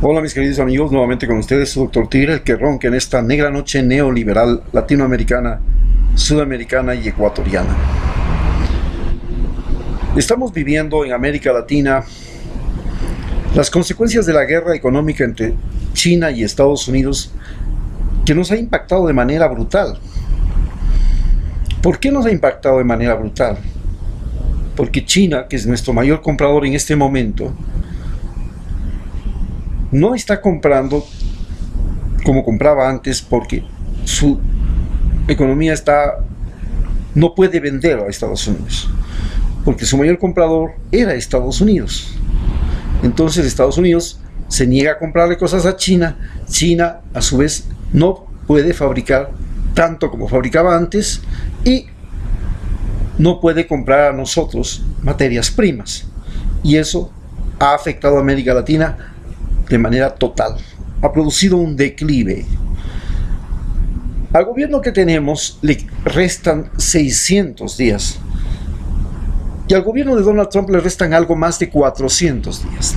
Hola mis queridos amigos, nuevamente con ustedes su Dr. Tigre, el que ronca en esta negra noche neoliberal latinoamericana, sudamericana y ecuatoriana. Estamos viviendo en América Latina las consecuencias de la guerra económica entre China y Estados Unidos, que nos ha impactado de manera brutal. ¿Por qué nos ha impactado de manera brutal? Porque China, que es nuestro mayor comprador en este momento, no está comprando como compraba antes porque su economía no puede vender a Estados Unidos, porque su mayor comprador era Estados Unidos. Entonces Estados Unidos se niega a comprarle cosas a China. China a su vez no puede fabricar tanto como fabricaba antes y no puede comprar a nosotros materias primas, y eso ha afectado a América Latina de manera total. Ha producido un declive. Al gobierno que tenemos le restan 600 días y al gobierno de Donald Trump le restan algo más de 400 días.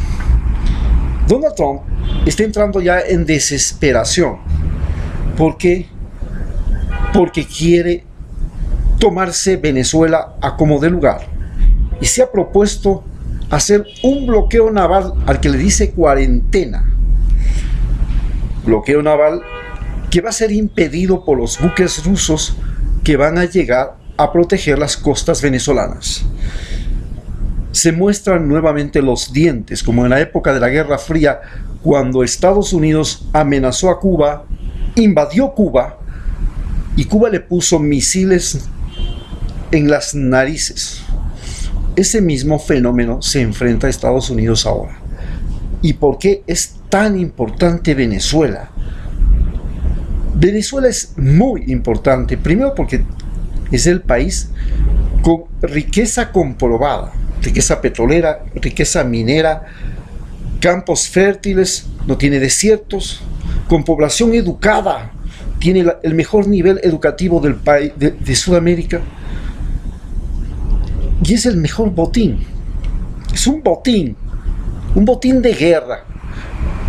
Donald Trump está entrando ya en desesperación. ¿Por qué? Porque quiere tomarse Venezuela a como de lugar y se ha propuesto hacer un bloqueo naval al que le dice cuarentena. Bloqueo naval que va a ser impedido por los buques rusos que van a llegar a proteger las costas venezolanas. Se muestran nuevamente los dientes, como en la época de la Guerra Fría, cuando Estados Unidos amenazó a Cuba, invadió Cuba, y Cuba le puso misiles en las narices. Ese mismo fenómeno se enfrenta a Estados Unidos ahora. ¿Y por qué es tan importante Venezuela? Venezuela es muy importante, primero porque es el país con riqueza comprobada, riqueza petrolera, riqueza minera, campos fértiles, no tiene desiertos, con población educada, tiene el mejor nivel educativo del país de Sudamérica, y es el mejor botín. Es un botín de guerra.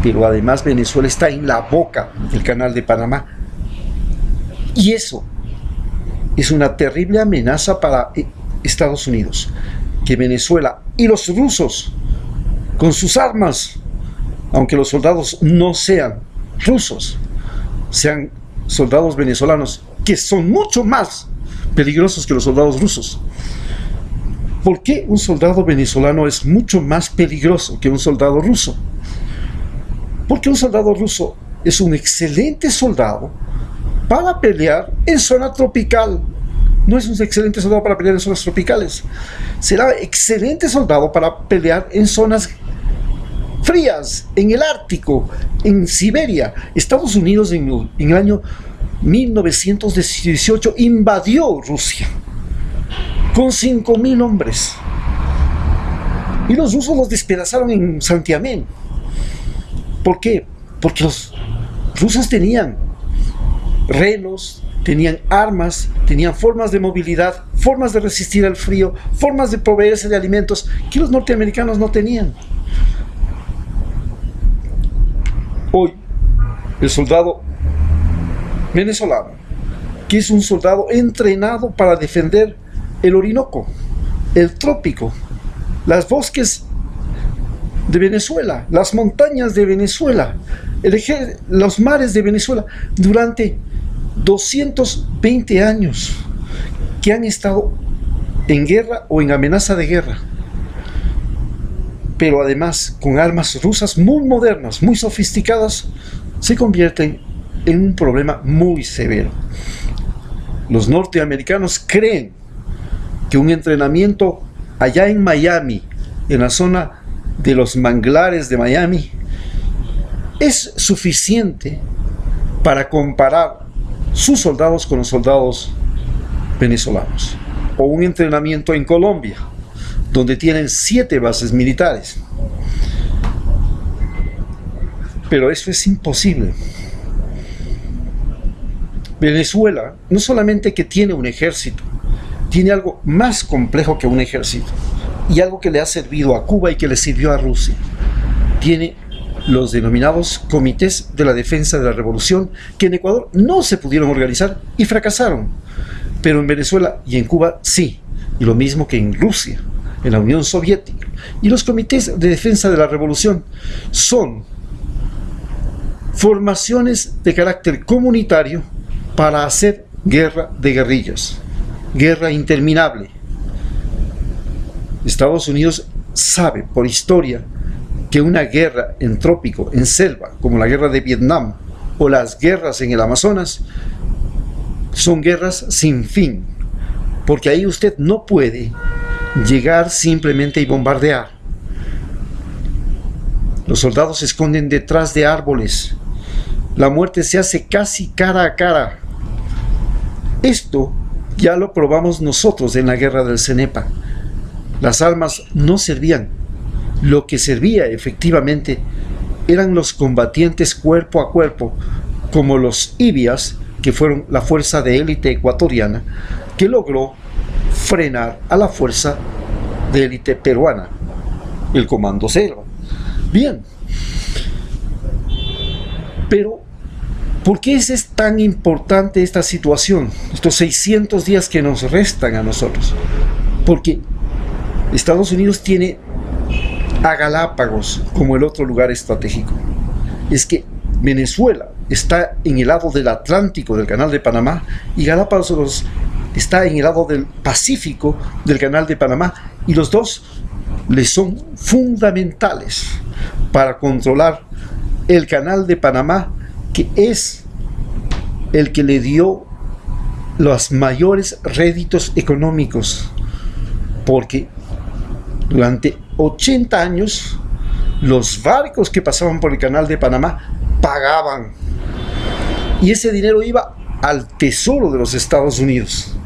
Pero además Venezuela está en la boca del Canal de Panamá, y eso es una terrible amenaza para Estados Unidos, que Venezuela y los rusos con sus armas, aunque los soldados no sean rusos, sean soldados venezolanos, que son mucho más peligrosos que los soldados rusos. ¿Por qué un soldado venezolano es mucho más peligroso que un soldado ruso? Porque un soldado ruso es un excelente soldado para pelear en zona tropical. No es un excelente soldado para pelear en zonas tropicales. Será excelente soldado para pelear en zonas frías, en el Ártico, en Siberia. Estados Unidos en el año 1918 invadió Rusia con 5.000 hombres. Y los rusos los despedazaron en Santiamén. ¿Por qué? Porque los rusos tenían renos, tenían armas, tenían formas de movilidad, formas de resistir al frío, formas de proveerse de alimentos que los norteamericanos no tenían. Hoy, el soldado venezolano, que es un soldado entrenado para defender el Orinoco, el trópico, los bosques de Venezuela, las montañas de Venezuela, los mares de Venezuela, durante 220 años, que han estado en guerra o en amenaza de guerra, pero además con armas rusas muy modernas, muy sofisticadas, se convierten en un problema muy severo. Los norteamericanos creen que un entrenamiento allá en Miami, en la zona de los manglares de Miami, es suficiente para comparar sus soldados con los soldados venezolanos. O un entrenamiento en Colombia, donde tienen 7 bases militares. Pero eso es imposible. Venezuela no solamente que tiene un ejército, tiene algo más complejo que un ejército, y algo que le ha servido a Cuba y que le sirvió a Rusia. Tiene los denominados comités de la defensa de la revolución, que en Ecuador no se pudieron organizar y fracasaron, pero en Venezuela y en Cuba sí, y lo mismo que en Rusia, en la Unión Soviética. Y los comités de defensa de la revolución son formaciones de carácter comunitario para hacer guerra de guerrillas, guerra interminable. Estados Unidos sabe por historia que una guerra en trópico, en selva, como la guerra de Vietnam o las guerras en el Amazonas, son guerras sin fin, porque ahí usted no puede llegar simplemente y bombardear. Los soldados se esconden detrás de árboles. La muerte se hace casi cara a cara. Esto ya lo probamos nosotros en la guerra del Cenepa. Las armas no servían. Lo que servía efectivamente eran los combatientes cuerpo a cuerpo, como los IBIAS, que fueron la fuerza de élite ecuatoriana, que logró frenar a la fuerza de élite peruana, el Comando Selva. Bien, pero ¿por qué es tan importante esta situación, estos 600 días que nos restan a nosotros? Porque Estados Unidos tiene a Galápagos como el otro lugar estratégico. Es que Venezuela está en el lado del Atlántico del Canal de Panamá y Galápagos está en el lado del Pacífico del Canal de Panamá, y los dos les son fundamentales para controlar el Canal de Panamá, que es el que le dio los mayores réditos económicos, porque durante 80 años los barcos que pasaban por el Canal de Panamá pagaban, y ese dinero iba al tesoro de los Estados Unidos.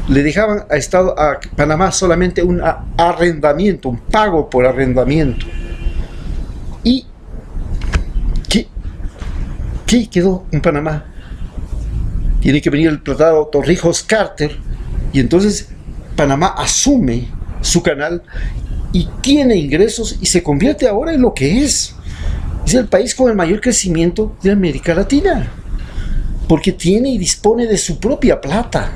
Le dejaban a Panamá solamente un arrendamiento, un pago por arrendamiento. ¿Y qué quedó en Panamá? Tiene que venir el tratado Torrijos-Carter, y entonces Panamá asume su canal y tiene ingresos y se convierte ahora en lo que es. Es el país con el mayor crecimiento de América Latina, porque tiene y dispone de su propia plata,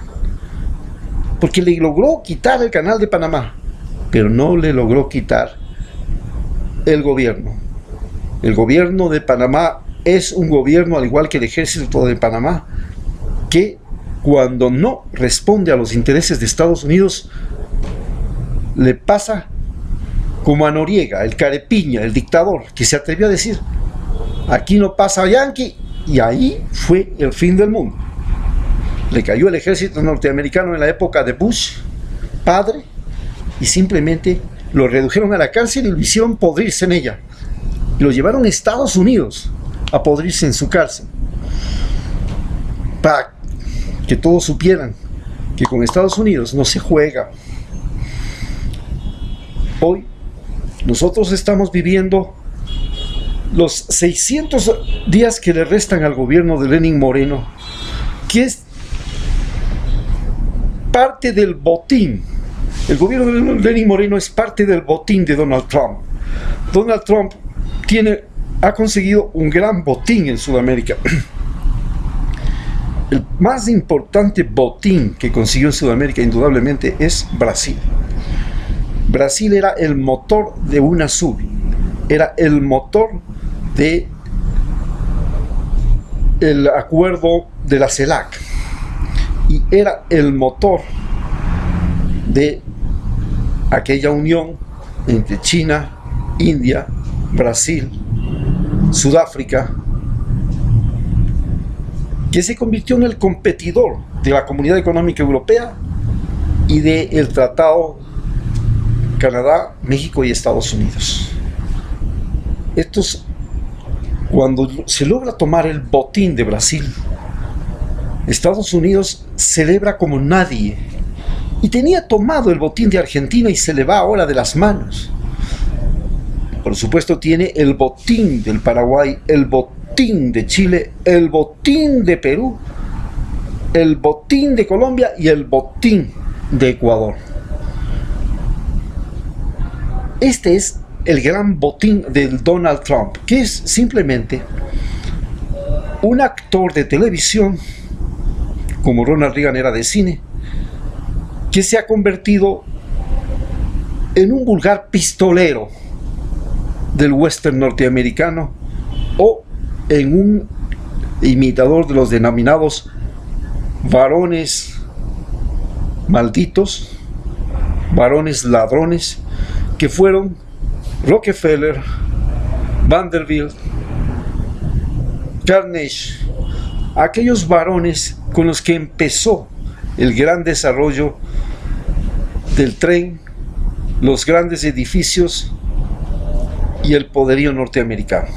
porque le logró quitar el Canal de Panamá, pero no le logró quitar el gobierno. El gobierno de Panamá es un gobierno, al igual que el ejército de Panamá, que cuando no responde a los intereses de Estados Unidos, le pasa como a Noriega, el carepiña, el dictador, que se atrevió a decir: aquí no pasa Yankee, y ahí fue el fin del mundo. Le cayó el ejército norteamericano en la época de Bush, padre, y simplemente lo redujeron a la cárcel y lo hicieron podrirse en ella. Y lo llevaron a Estados Unidos a podrirse en su cárcel, para que todos supieran que con Estados Unidos no se juega. Hoy nosotros estamos viviendo los 600 días que le restan al gobierno de Lenín Moreno, que es parte del botín. El gobierno de Lenín Moreno es parte del botín de Donald Trump. Donald Trump ha conseguido un gran botín en Sudamérica. El más importante botín que consiguió en Sudamérica, indudablemente, es Brasil. Brasil era el motor de UNASUR, era el motor de el acuerdo de la CELAC, y era el motor de aquella unión entre China, India, Brasil, Sudáfrica, que se convirtió en el competidor de la Comunidad Económica Europea y del Tratado Canadá, México y Estados Unidos. Cuando se logra tomar el botín de Brasil, Estados Unidos celebra como nadie, y tenía tomado el botín de Argentina y se le va ahora de las manos. Por supuesto tiene el botín del Paraguay, el botín de Chile, el botín de Perú, el botín de Colombia y el botín de Ecuador. Este es el gran botín del Donald Trump, que es simplemente un actor de televisión, como Ronald Reagan era de cine, que se ha convertido en un vulgar pistolero del western norteamericano o en un imitador de los denominados varones malditos, varones ladrones, que fueron Rockefeller, Vanderbilt, Carnegie, aquellos varones con los que empezó el gran desarrollo del tren, los grandes edificios y el poderío norteamericano,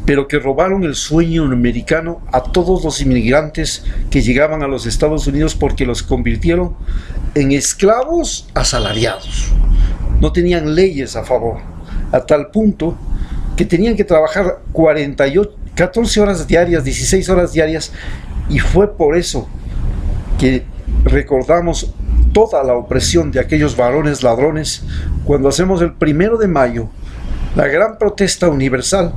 pero que robaron el sueño americano a todos los inmigrantes que llegaban a los Estados Unidos, porque los convirtieron en esclavos asalariados. No tenían leyes a favor, a tal punto que tenían que trabajar 14 horas diarias, 16 horas diarias, y fue por eso que recordamos toda la opresión de aquellos varones ladrones cuando hacemos el 1 de mayo la gran protesta universal,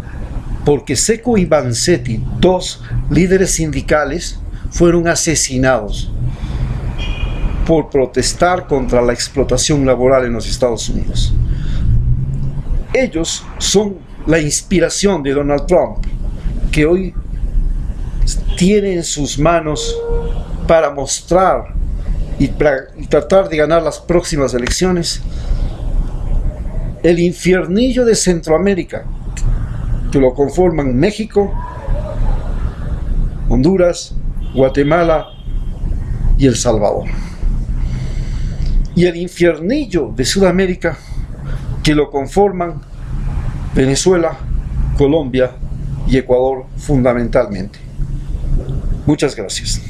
porque Seco y Vanzetti, dos líderes sindicales, fueron asesinados por protestar contra la explotación laboral en los Estados Unidos. Ellos son la inspiración de Donald Trump, que hoy tiene en sus manos para mostrar y tratar de ganar las próximas elecciones el infiernillo de Centroamérica, que lo conforman México, Honduras, Guatemala y El Salvador, y el infiernillo de Sudamérica, que lo conforman Venezuela, Colombia y Ecuador fundamentalmente. Muchas gracias.